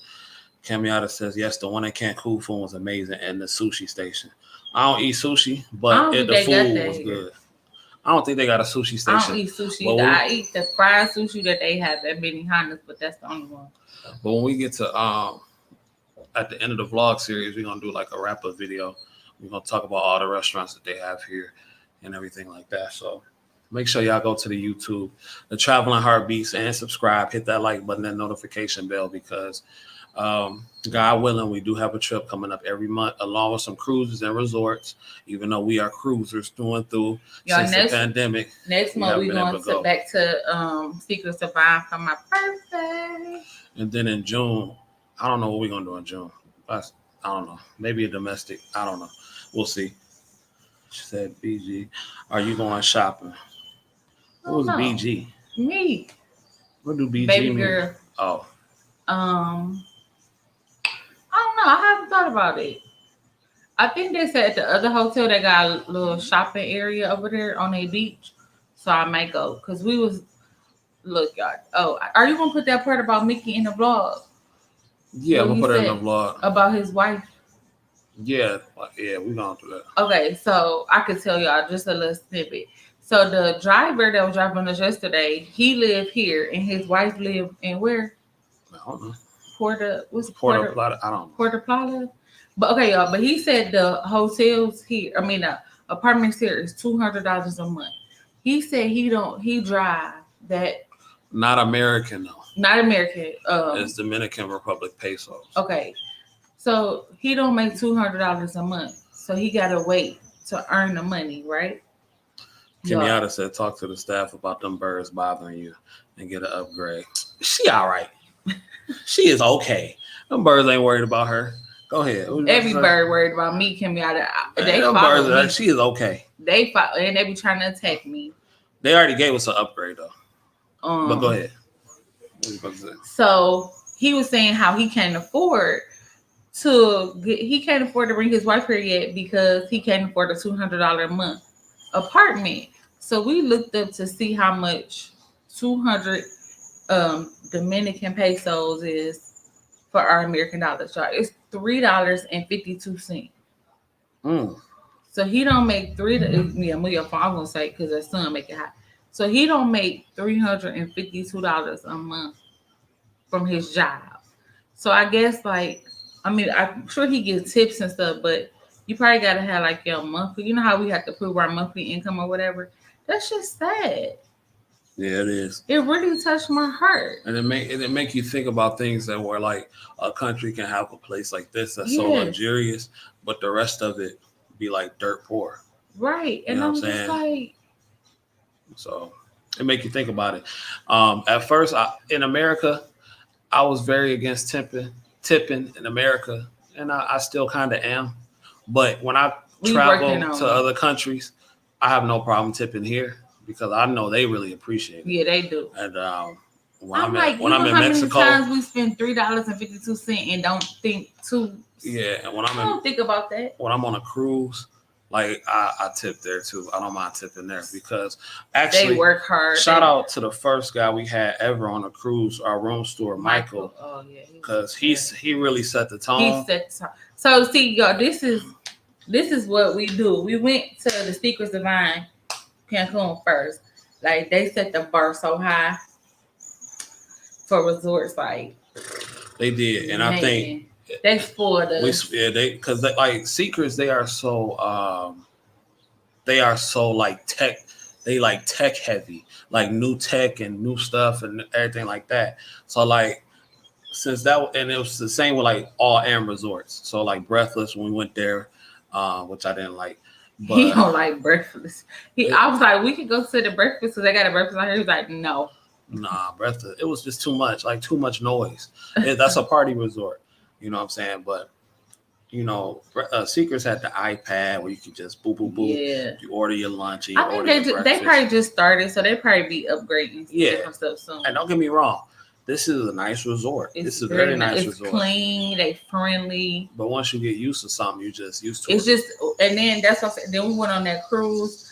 Camiata says yes, the one in Cancun food was amazing, and the sushi station. I don't eat sushi, but the food was good. I don't think they got a sushi station. I don't eat sushi. Well, I eat the fried sushi that they have at Benihana's, but that's the only one. But when we get to at the end of the vlog series, we're gonna do like a wrap up video. We're gonna talk about all the restaurants that they have here and everything like that. So make sure y'all go to the YouTube, the Traveling Heartbeats, and subscribe. Hit that like button and notification bell because God willing, we do have a trip coming up every month, along with some cruises and resorts. Even though we are cruisers through and through since the pandemic. Next month we're going back to Secrets of Vine for my birthday. And then in June, I don't know what we're gonna do in June. I don't know. Maybe a domestic. I don't know. We'll see. She said, "BG, are you going shopping?" What was BG? Me. What do BG Baby mean? girl. Oh. I don't know. I haven't thought about it. I think they said at the other hotel they got a little shopping area over there on a beach, so I might go because we was look, y'all. Oh, are you gonna put that part about Mickey in the vlog? Yeah, I'm gonna put it in the vlog about his wife. Yeah, we're gonna do that. Okay, so I could tell y'all just a little snippet. So the driver that was driving us yesterday, he lived here, and his wife lived in where? I don't know. Puerto Plata? I don't know. Puerto Plata. But okay, y'all. But he said the hotels here, apartments here is $200 a month. He said he drive that. Not American though. Not American. It's Dominican Republic pesos. Okay, so he don't make $200 a month, so he gotta wait to earn the money, right? Kenyatta said, "Talk to the staff about them birds bothering you and get an upgrade." She all right. She is okay. Them birds ain't worried about her. Go ahead. Every bird worried about me, Kenyatta. They follow me. She is okay. They follow, and they be trying to attack me. They already gave us an upgrade though. But go ahead. So he was saying how he can't afford to bring his wife here yet because he can't afford a $200 a month apartment. So we looked up to see how much 200 Dominican pesos is for our American dollars. It's $3.52. So he don't make I'm gonna say because the son make it high. So he don't make $352 a month from his job. So I guess I'm sure he gets tips and stuff, but you probably gotta have like your monthly. You know how we have to prove our monthly income or whatever. That's just sad. Yeah, it is. It really touched my heart. And it make you think about things that were like a country can have a place like this that's so luxurious, but the rest of it be like dirt poor. Right. And I'm just like, so it make you think about it. At first, in America, I was very against tipping in America, and I still kind of am. But when I travel to other countries, I have no problem tipping here because I know they really appreciate it. Yeah, they do. And when I'm in Mexico, many times we spend $3.52 and don't think too. Yeah, and I don't think about that. When I'm on a cruise, like I tip there too. I don't mind tipping there because actually they work hard. Shout out to the first guy we had ever on a cruise, our room steward, Michael. Oh yeah, because he really set the tone. He set the tone. So see, y'all, this is what we do. We went to the Secrets of Vine, Cancun first. Like they set the bar so high for resorts, like they did, and I think. They spoiled us. Because like Secrets, they are so like tech. They like tech heavy, like new tech and new stuff and everything like that. So like since that, and it was the same with like all AM resorts. So like Breathless when we went there, which I didn't like. He But don't like breakfast. I was like, we could go to the breakfast because they got a breakfast out here. He was like, no. nah, Breathless. It was just too much, like too much noise. That's a party resort, you know what I'm saying? But Secrets had the iPad where you could just boop boop boop. Yeah. You order your lunch. And you I think order your they probably just started, so they probably be upgrading Yeah. different stuff soon. And don't get me wrong, this is a nice resort. This is a very nice resort. It's clean, they friendly. But once you get used to something, you just used to it. It's just, and then that's what I said. Then we went on that cruise,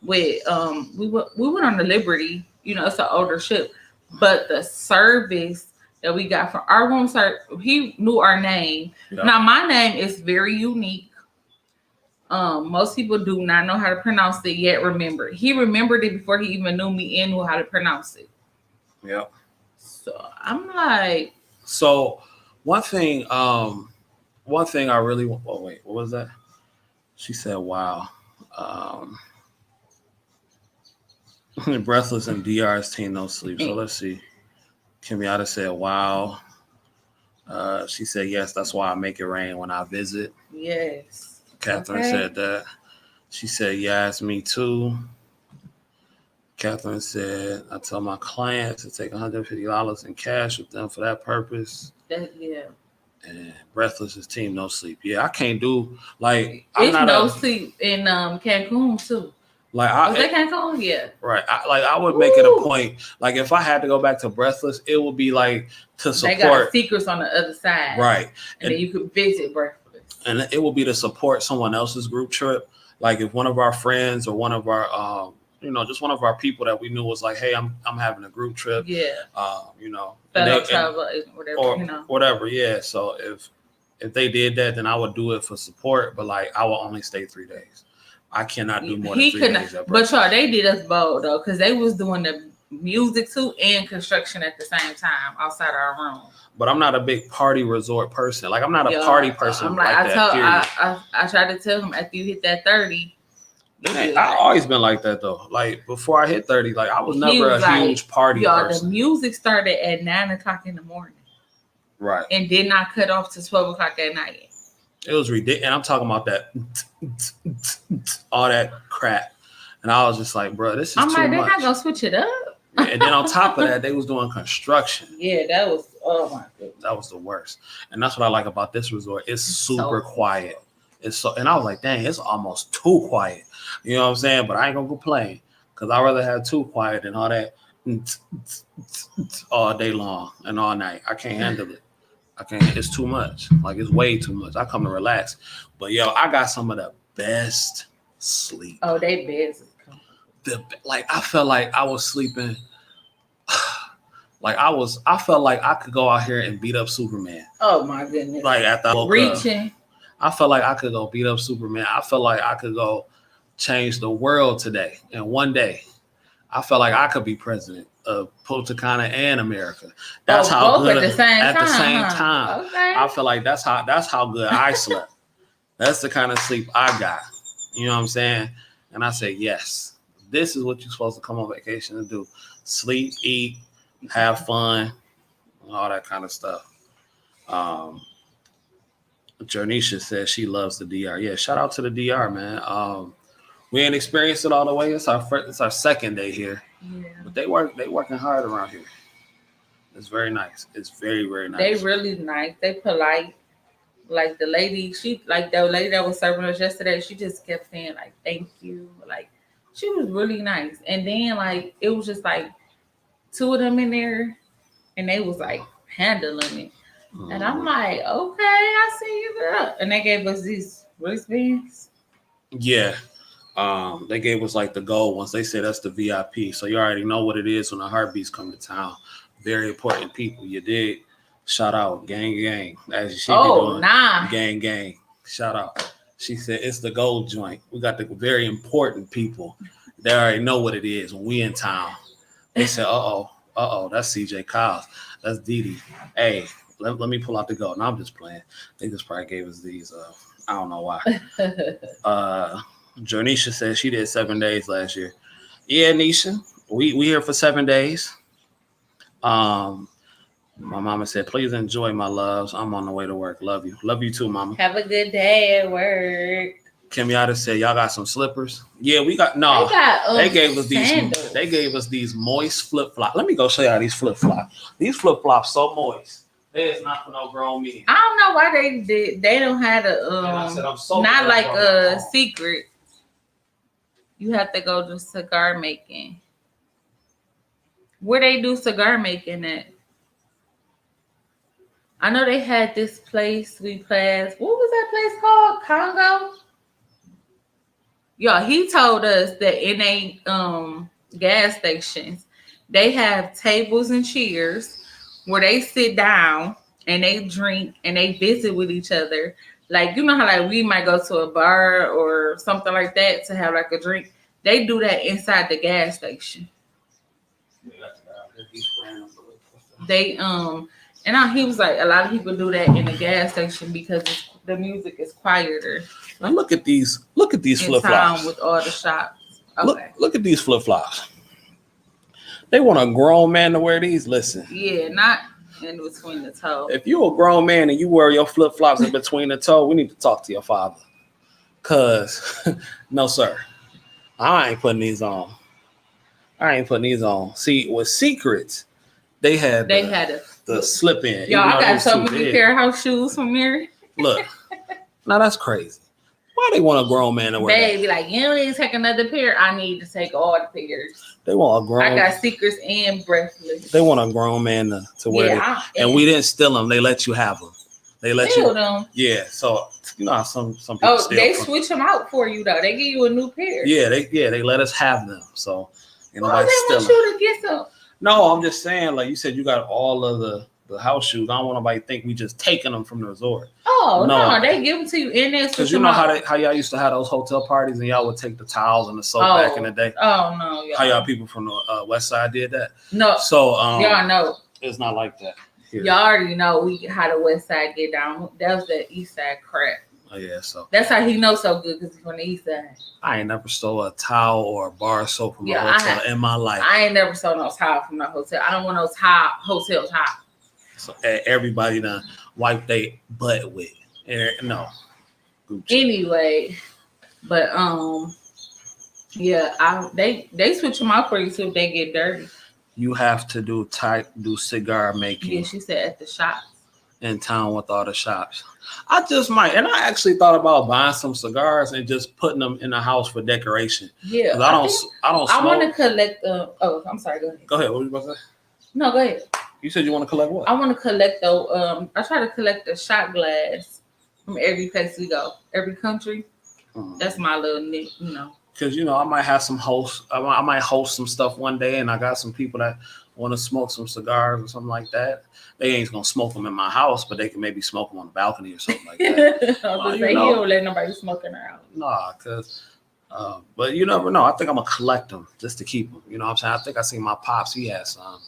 with we went on the Liberty. You know, it's an older ship, but the service that we got from our room service, he knew our name. Yep. Now my name is very unique. Most people do not know how to pronounce it yet. He remembered it before he even knew me and knew how to pronounce it. Yep. So I'm like, one thing I really want. Oh wait, what was that? She said, "Wow." Breathless and DR's team no sleep. So let's see. Kimiata said, "Wow." She said, "Yes, that's why I make it rain when I visit." Yes. Catherine said that. She said, "Yes, me too." Catherine said, "I tell my clients to take $150 in cash with them for that purpose." Yeah. And Breathless's team no sleep. Yeah, I can't do like it's no sleep in Cancun too. Like was that Cancun? Yeah. Right. I would make it a point. Like if I had to go back to Breathless, it would be like to support. They got Secrets on the other side. Right. And then you could visit Breathless. And it will be to support someone else's group trip. Like if one of our friends or one of our just one of our people that we knew was like, hey, I'm having a group trip. Yeah. Fellow travel, whatever. Or whatever. Yeah. So if they did that, then I would do it for support. But like I will only stay 3 days. I cannot do more than 3 days. But y'all, they did us both though, because they was doing the music too and construction at the same time outside our room. But I'm not a big party resort person. Like I'm not a party person. I tried to tell him after you hit that 30. I always been like that though. Like before I hit 30, like I was never a huge party person. The music started at 9:00 in the morning. Right. And did not cut off to 12:00 at night. It was ridiculous. And I'm talking about that, all that crap. And I was just like, bro, this is too much. They're not going to switch it up. And then on top of that, they was doing construction. Yeah, that was, oh my goodness. That was the worst. And that's what I like about this resort. It's super quiet. And I was like, dang, it's almost too quiet. You know what I'm saying? But I ain't going to complain because I'd rather have too quiet than all that all day long and all night. I can't handle it. It's too much. Like it's way too much. I come to relax. But I got some of the best sleep. Oh, they beds. I felt like I was sleeping. I felt like I could go out here and beat up Superman. Oh my goodness. Like after I woke reaching. I felt like I could go beat up Superman. I felt like I could go change the world today in one day. I felt like I could be president of Punta Cana and America. That's how good at the same time. Okay. I feel like that's how good I slept. That's the kind of sleep I got. You know what I'm saying? And I say, yes, this is what you're supposed to come on vacation and do. Sleep, eat, have fun, all that kind of stuff. Jernisha says she loves the DR. Yeah, shout out to the DR, man. We ain't experienced it all the way. It's our second day here. Yeah. But they working hard around here. It's very nice. It's very, very nice. They really nice. They polite. Like the lady, the lady that was serving us yesterday, she just kept saying like, thank you. Like she was really nice. And then like it was just like 2 of them in there and they was like handling it. And I'm like, okay, I see you, girl. And they gave us these wristbands. Yeah. They gave us like the gold ones. They said that's the VIP. So you already know what it is when the heartbeats come to town. Very important people. You did. Shout out. Gang, gang. As she be doing. Nah. Gang, gang. Shout out. She said it's the gold joint. We got the very important people. They already know what it is when we in town. They said, uh-oh, that's CJ Kyles. That's Dee Dee. Hey, let me pull out the gold. No, I'm just playing. They just probably gave us these. I don't know why. Jernisha said she did 7 days last year. Yeah, Nisha, we here for 7 days. My mama said, please enjoy my loves. I'm on the way to work. Love you. Love you too, mama. Have a good day at work. Kim Yada said, y'all got some slippers? Yeah, we got They gave us sandals. these moist flip flops. Let me go show y'all these flip flops. These flip flops so moist. They is not for no grown men. I don't know why they did. They don't have not like a secret. You have to go to cigar making. Where they do cigar making at? I know they had this place we passed. What was that place called? Congo? Y'all, he told us that in a gas stations, they have tables and chairs where they sit down and they drink and they visit with each other. Like, you know how like we might go to a bar or something like that to have like a drink. They do that inside the gas station. They he was like, a lot of people do that in the gas station because the music is quieter. Now look at these flip flops with all the shops. Okay. Look at these flip flops. They want a grown man to wear these. Listen. Yeah, not in between the toe. If you're a grown man and you wear your flip flops in between the toe, we need to talk to your father. Cause no, sir, I ain't putting these on. See, with Secrets, they had the slip in. Y'all, I got so many pair of house shoes from here. Look, now that's crazy. Why they want a grown man to wear that? Like, you don't need to take another pair. I need to take all the pairs. They want a grown. I got Secrets and Breathless. They want a grown man to wear them. And we didn't steal them. They let you have them. They let steal them. Yeah. So you know how some people steal they switch them out for you though. They give you a new pair. Yeah, they let us have them. So they want you to get some. No, I'm just saying, like you said, you got all of the house shoes. I don't want nobody to think we just taking them from the resort. Oh no, they give them to you in there. Because you know how y'all used to have those hotel parties and y'all would take the towels and the soap back in the day. Oh no, y'all. How y'all people from the west side did that? No. So y'all know it's not like that. Here. Y'all already know how the west side get down. That was the east side crap. Oh yeah, so that's how he knows so good because he's from the east side. I ain't never stole a towel or a bar of soap from a hotel in my life. I ain't never stole no towel from the hotel. I don't want no hotel towel. So everybody done wipe their butt with. No. Gucci. Anyway, but they switch them out for you so if they get dirty. You have to do cigar making. Yeah, she said at the shops. In town with all the shops. I just might, and I actually thought about buying some cigars and just putting them in the house for decoration. Yeah, I don't smoke. I want to collect the. Oh, I'm sorry. Go ahead. Go ahead. What were you about to say? No, go ahead. You said you want to collect what? I want to collect the. I try to collect the shot glass from every place we go, every country. That's my little niche, you know. Because I might have some hosts. I might host some stuff one day, and I got some people that want to smoke some cigars or something like that. They ain't gonna smoke them in my house, but they can maybe smoke them on the balcony or something like that. You don't let nobody smoke in their house. Nah, but you never know. I think I'm gonna collect them just to keep them. You know what I'm saying? I think I seen my pops. He has some,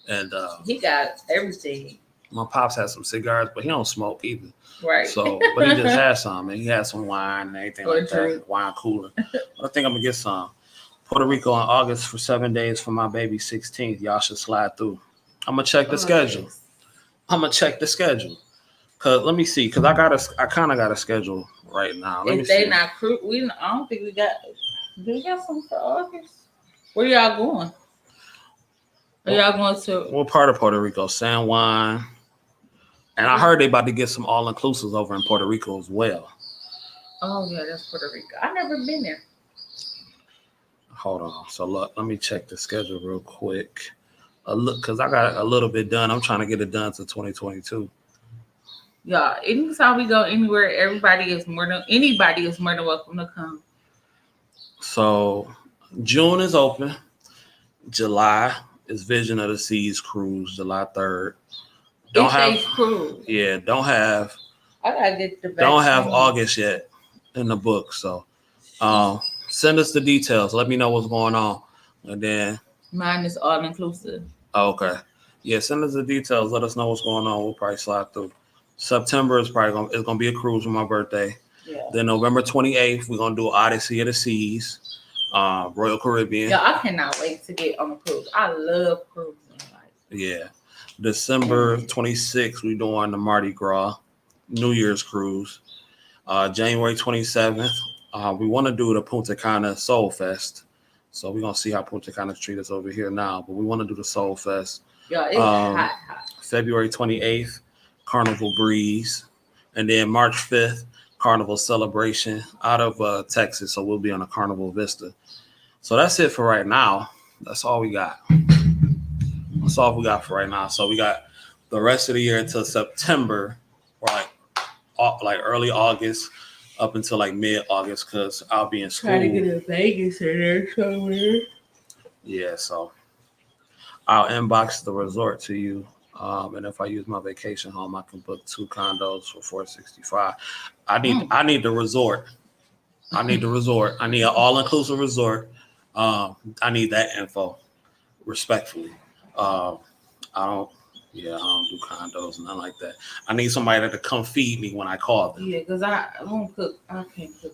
and he got everything. My pops has some cigars, but he don't smoke either. Right. So, but he just has some, and he has some wine and everything like that. Wine cooler. But I think I'm gonna get some. Puerto Rico in August for 7 days for my baby's 16th. Y'all should slide through. I'm gonna check the schedule. Yes. I'm gonna check the schedule. Cause let me see. Cause I kind of got a schedule right now. Let me see. Not crew, I don't think we got. Do we got some for August? Where y'all going? Are y'all going to? What part of Puerto Rico? San Juan. And I heard they about to get some all inclusives over in Puerto Rico as well. Oh yeah, that's Puerto Rico. I've never been there. Hold on. So look, let me check the schedule real quick. Look, because I got a little bit done. I'm trying to get it done to 2022. Yeah, anytime we go anywhere, anybody is more than welcome to come. So June is open. July is Vision of the Seas cruise, July 3rd. Don't have cruise. Yeah, don't have. I gotta get the. Don't have August yet in the book, so send us the details. Let me know what's going on, and then mine is all inclusive. Okay, yeah, send us the details. Let us know what's going on. We'll probably slide through. September is probably gonna be a cruise for my birthday. Yeah. Then November 28th, we're gonna do Odyssey of the Seas, Royal Caribbean. Yeah, I cannot wait to get on a cruise. I love cruising. Yeah. December 26th, we doing the Mardi Gras, New Year's cruise. January 27th, we want to do the Punta Cana Soul Fest. So we're gonna see how Punta Cana treat us over here now. But we want to do the Soul Fest. Yo, it's Um, hot. February 28th, Carnival Breeze, and then March 5th, Carnival Celebration out of Texas. So we'll be on a Carnival Vista. So that's it for right now. That's all we got. That's all we got for right now. So we got the rest of the year until September, or like early August, up until like mid August, because I'll be in Try to school. get a Vegas in there somewhere. Yeah, so I'll inbox the resort to you. And if I use my vacation home, I can book 2 condos for 465. I need the resort. I need the resort. I need an all inclusive resort. I need that info, respectfully. Um, I don't. Yeah, I don't do condos and nothing like that. I need somebody that to come feed me when I call them. Yeah, because I won't cook. I can't cook.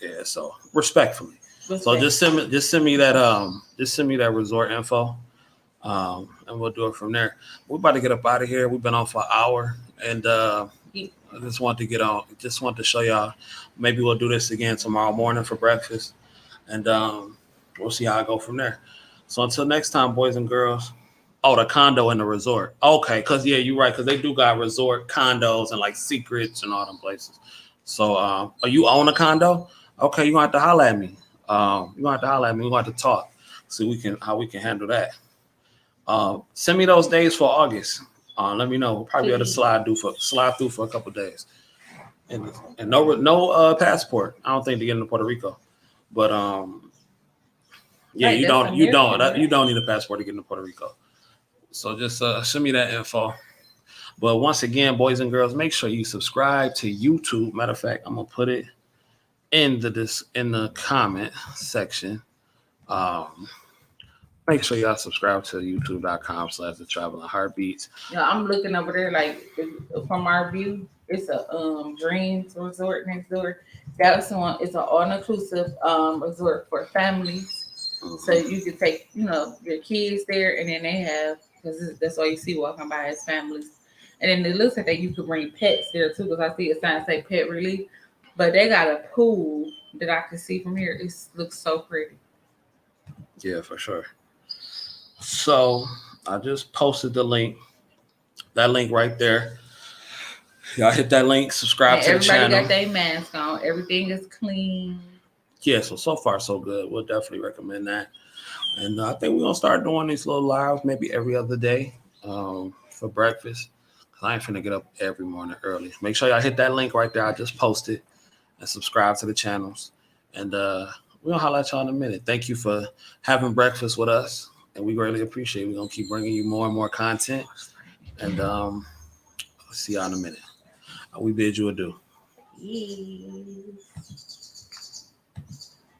Yeah, so respectfully. So just send me that resort info. And we'll do it from there. We're about to get up out of here. We've been on for an hour, and I just want to get on. Just want to show y'all. Maybe we'll do this again tomorrow morning for breakfast, and we'll see how I go from there. So until next time, boys and girls. Oh, the condo and the resort. Okay, cause yeah, you're right. Cause they do got resort condos and like secrets and all them places. So, are you own a condo? Okay, you gonna have to holler at me. You gonna have to holler at me. We gonna have to talk. See how we can handle that. Send me those days for August. Let me know. We'll probably have to slide through for a couple of days. And no passport. I don't think to get into Puerto Rico. But yeah, Right, you don't need a passport to get into Puerto Rico. So just send me that info. But once again, boys and girls, make sure you subscribe to YouTube. Matter of fact, I'm gonna put it in the comment section. Um, Make sure y'all subscribe to youtube.com/the traveling heartbeats. Yeah, I'm looking over there like from our view. It's a Dreams Resort next door. That's one. It's an all inclusive resort for families. So Mhm. you can take your kids there, and then they have because that's all you see walking by is families. And then it looks like that you could bring pets there too because I see a sign say pet relief. But they got a pool that I can see from here. It looks so pretty. Yeah, for sure. So I just posted the link. That link right there. Y'all hit that link, subscribe And to the everybody channel. got their mask on. Everything is clean. Yeah, so far so good. We'll definitely recommend that. And I think we're gonna start doing these little lives maybe every other day for breakfast. Cause I ain't finna get up every morning early. Make sure y'all hit that link right there. I just posted and subscribe to the channels. And we're gonna holler at y'all in a minute. Thank you for having breakfast with us. And we greatly appreciate it. We're gonna keep bringing you more and more content. And see y'all in a minute. We bid you adieu. Yes.